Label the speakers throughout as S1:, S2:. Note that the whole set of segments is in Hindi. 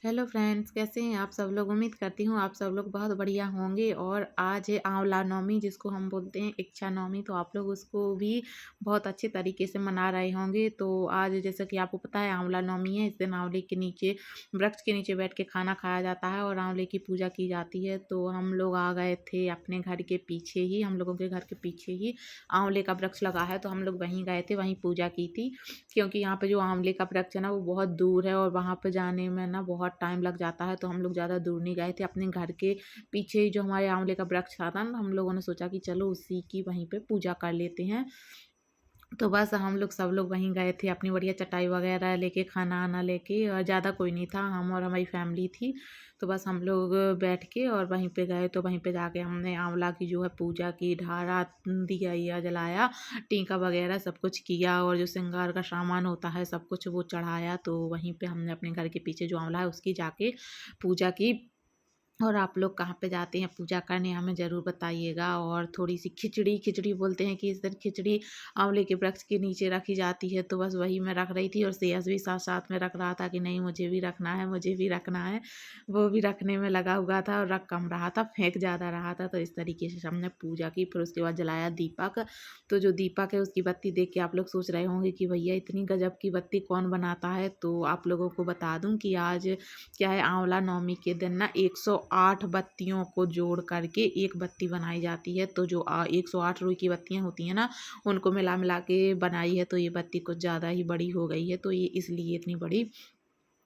S1: हेलो फ्रेंड्स, कैसे हैं आप सब लोग। उम्मीद करती हूँ आप सब लोग बहुत बढ़िया होंगे। और आज है आंवला नवमी, जिसको हम बोलते हैं इच्छा नवमी। तो आप लोग उसको भी बहुत अच्छे तरीके से मना रहे होंगे। तो आज जैसा कि आपको पता है आंवला नवमी है। इस दिन आंवले के नीचे, वृक्ष के नीचे बैठ के खाना खाया जाता है और आंवले की पूजा की जाती है। तो हम लोग आ गए थे अपने घर के पीछे ही, हम लोगों के घर के पीछे ही आंवले का वृक्ष लगा है। तो हम लोग वहीं गए थे, वहीं पूजा की थी। क्योंकि यहाँ पे जो आंवले का वृक्ष है ना, वो बहुत दूर है और वहाँ पे जाने में ना बहुत टाइम लग जाता है। तो हम लोग ज़्यादा दूर नहीं गए थे, अपने घर के पीछे ही जो हमारे आंवले का वृक्ष था ना, हम लोगों ने सोचा कि चलो उसी की वहीं पे पूजा कर लेते हैं। तो बस हम लोग सब लोग वहीं गए थे, अपनी बढ़िया चटाई वगैरह लेके, खाना आना लेके। और ज़्यादा कोई नहीं था, हम और हमारी फैमिली थी। तो बस हम लोग बैठ के और वहीं पे गए। तो वहीं पे जाके हमने आंवला की जो है पूजा की, ढारा दिया या जलाया, टीका वगैरह सब कुछ किया। और जो श्रृंगार का सामान होता है सब कुछ वो चढ़ाया। तो वहीं पे हमने अपने घर के पीछे जो आंवला है उसकी जाके पूजा की। और आप लोग कहाँ पे जाते हैं पूजा करने, हमें ज़रूर बताइएगा। और थोड़ी सी खिचड़ी, खिचड़ी बोलते हैं कि इस दिन खिचड़ी आंवले के वृक्ष के नीचे रखी जाती है। तो बस वही मैं रख रही थी और श्रेयस भी साथ साथ में रख रहा था कि नहीं मुझे भी रखना है, मुझे भी रखना है। वो भी रखने में लगा हुआ था और रख कम रहा था, फेंक ज़्यादा रहा था। तो इस तरीके से हमने पूजा की। फिर उसके बाद जलाया दीपक। तो जो दीपक है उसकी बत्ती देख के आप लोग सोच रहे होंगे कि भैया इतनी गजब की बत्ती कौन बनाता है। तो आप लोगों को बता दूं कि आज क्या है, आंवला नवमी के दिन ना 108 बत्तियों को जोड़ करके एक बत्ती बनाई जाती है। तो जो 108 रुई की बत्तियां होती हैं ना, उनको मिला मिला के बनाई है। तो ये बत्ती कुछ ज़्यादा ही बड़ी हो गई है, तो ये इसलिए इतनी बड़ी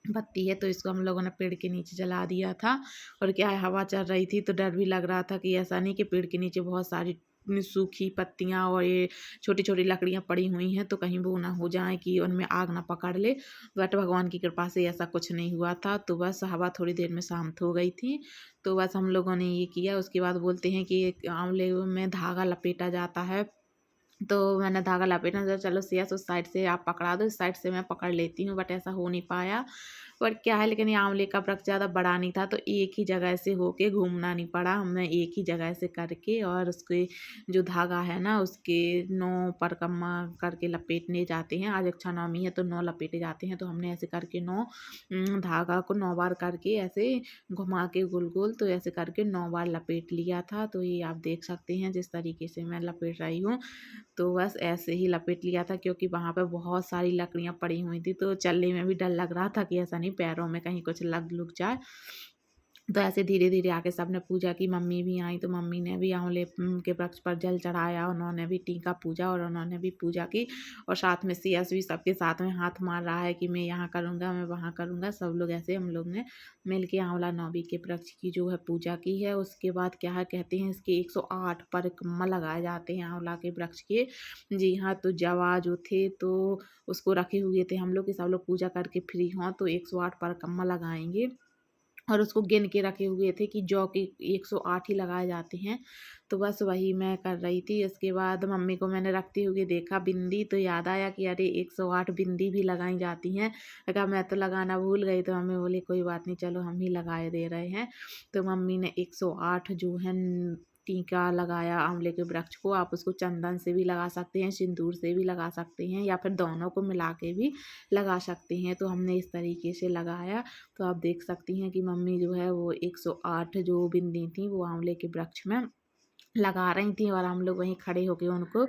S1: बत्ती है। तो इसको हम लोगों ने पेड़ के नीचे जला दिया था। और क्या है, हवा चल रही थी तो डर भी लग रहा था कि ऐसा नहीं कि पेड़ के नीचे बहुत सारी सूखी पत्तियां और ये छोटी छोटी लकड़ियां पड़ी हुई हैं तो कहीं वो ना हो जाए कि उनमें आग ना पकड़ ले। बट भगवान की कृपा से ऐसा कुछ नहीं हुआ था। तो बस हवा थोड़ी देर में शांत हो गई थी। तो बस हम लोगों ने ये किया। उसके बाद बोलते हैं कि आंवले में धागा लपेटा जाता है। तो मैंने धागा लपेटा, तो चलो सिया उस साइड से आप पकड़ा दो, इस साइड से मैं पकड़ लेती हूँ। बट ऐसा हो नहीं पाया। पर क्या है, लेकिन ये आंवले का वृक्ष ज़्यादा बड़ा नहीं था तो एक ही जगह से होके घूमना नहीं पड़ा। हमने एक ही जगह से करके और उसके जो धागा है ना उसके 9 परिक्रमा करके लपेटने जाते हैं। आज रक्षा नवमी है तो 9 लपेटे जाते हैं। तो हमने ऐसे करके 9 धागा को 9 बार करके ऐसे घुमा के गोल गोल, तो ऐसे करके 9 बार लपेट लिया था। तो ये आप देख सकते हैं जिस तरीके से मैं लपेट रही हूँ। तो बस ऐसे ही लपेट लिया था क्योंकि वहाँ पे बहुत सारी लकड़ियाँ पड़ी हुई थी। तो चलने में भी डर लग रहा था कि ऐसा नहीं पैरों में कहीं कुछ लग लुग जाए। तो ऐसे धीरे धीरे आके सबने पूजा की। मम्मी भी आई तो मम्मी ने भी आंवले के वृक्ष पर जल चढ़ाया, उन्होंने भी टीका पूजा और उन्होंने भी पूजा की। और साथ में सियास भी सबके साथ में हाथ मार रहा है कि मैं यहाँ करूँगा, मैं वहाँ करूँगा। सब लोग ऐसे हम लोग ने मिल के आंवला नौबी के वृक्ष की जो है पूजा की है। उसके बाद क्या है, कहते हैं इसके 108 परिक्रमा लगाए जाते हैं आंवला के वृक्ष के। जी हाँ, तो जवा जो थे तो उसको रखे हुए थे हम लोग कि सब लोग पूजा करके फ्री हों तो 108 परिक्रमा लगाएंगे। और उसको गिन के रखे हुए थे कि जौ के 108 ही लगाए जाते हैं। तो बस वही मैं कर रही थी। उसके बाद मम्मी को मैंने रखते हुए देखा बिंदी, तो याद आया कि अरे 108 बिंदी भी लगाई जाती हैं। कहा मैं तो लगाना भूल गई। तो मम्मी बोली कोई बात नहीं, चलो हम ही लगाए दे रहे हैं। तो मम्मी ने 108 जो है टीका लगाया आंवले के वृक्ष को। आप उसको चंदन से भी लगा सकते हैं, सिंदूर से भी लगा सकते हैं, या फिर दोनों को मिला के भी लगा सकते हैं। तो हमने इस तरीके से लगाया। तो आप देख सकती हैं कि मम्मी जो है वो 108 जो बिंदी थी वो आंवले के वृक्ष में लगा रही थी। और हम लोग वहीं खड़े होके उनको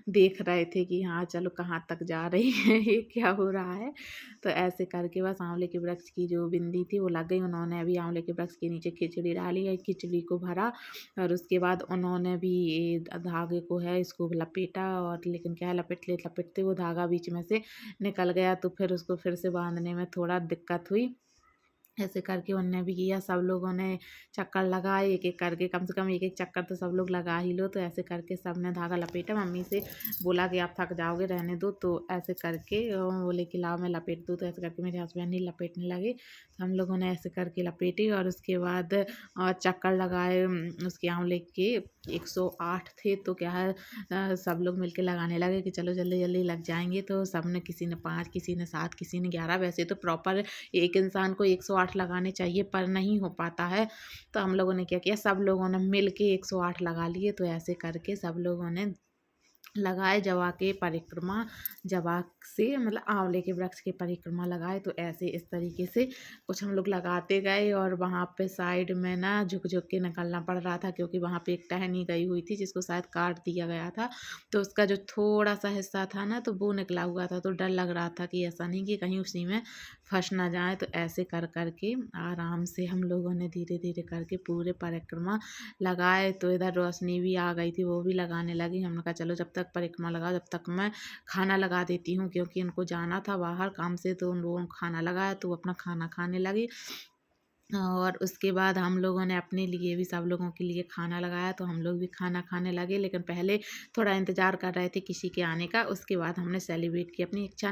S1: देख रहे थे कि हाँ चलो कहाँ तक जा रही है, ये क्या हो रहा है। तो ऐसे करके बस आंवले के वृक्ष की जो बिंदी थी वो लग गई। उन्होंने अभी आंवले के वृक्ष के नीचे खिचड़ी डाली है, खिचड़ी को भरा। और उसके बाद उन्होंने भी ये धागे को है इसको लपेटा। और लेकिन क्या है, लपेटते लपेटते वो धागा बीच में से निकल गया। तो फिर उसको फिर से बांधने में थोड़ा दिक्कत हुई। ऐसे करके उनने भी किया। सब लोगों ने चक्कर लगाए एक एक करके, कम से कम एक एक चक्कर तो सब लोग लगा ही लो। तो ऐसे करके सब ने धागा लपेटा। मम्मी से बोला कि आप थक जाओगे रहने दो। तो ऐसे करके बोले कि लाओ मैं लपेट दूँ। तो ऐसे करके मेरे हस्बैंड ही लपेटने लगे। तो हम लोगों ने ऐसे करके लपेटी। और उसके बाद चक्कर लगाए उसके आंवले के 108 थे। तो क्या है, सब लोग मिलके लगाने लगे कि चलो जल्दी जल्दी लग जाएंगे। तो सब ने, किसी ने 5, किसी ने 7, किसी ने 11। वैसे तो प्रॉपर एक इंसान को 108 लगाने चाहिए पर नहीं हो पाता है। तो हम लोगों ने क्या किया, सब लोगों ने मिल के 108 लगा लिए। तो ऐसे करके सब लोगों ने लगाए जवा के परिक्रमा, जवा से मतलब आंवले के वृक्ष की परिक्रमा लगाए। तो ऐसे इस तरीके से कुछ हम लोग लगाते गए और वहाँ पे साइड में ना झुक झुक के निकलना पड़ रहा था, क्योंकि वहाँ पे एक टहनी गई हुई थी जिसको शायद काट दिया गया था। तो उसका जो थोड़ा सा हिस्सा था ना तो वो निकला हुआ था, तो डर लग रहा था कि ऐसा नहीं कि कहीं उसी में फंस ना जाए। तो ऐसे कर कर के आराम से हम लोगों ने धीरे धीरे करके पूरे परिक्रमा लगाए। तो इधर रोशनी भी आ गई थी, वो भी लगाने लगी। हमने कहा चलो जब तक परिक्रमा लगाओ जब तक मैं खाना लगा देती हूँ, क्योंकि इनको जाना था बाहर काम से। तो उन लोगों को खाना लगाया तो वो अपना खाना खाने लगी। और उसके बाद हम लोगों ने अपने लिए भी सब लोगों के लिए खाना लगाया, तो हम लोग भी खाना खाने लगे। लेकिन पहले थोड़ा इंतज़ार कर रहे थे किसी के आने का, उसके बाद हमने सेलिब्रेट की अपनी इच्छा।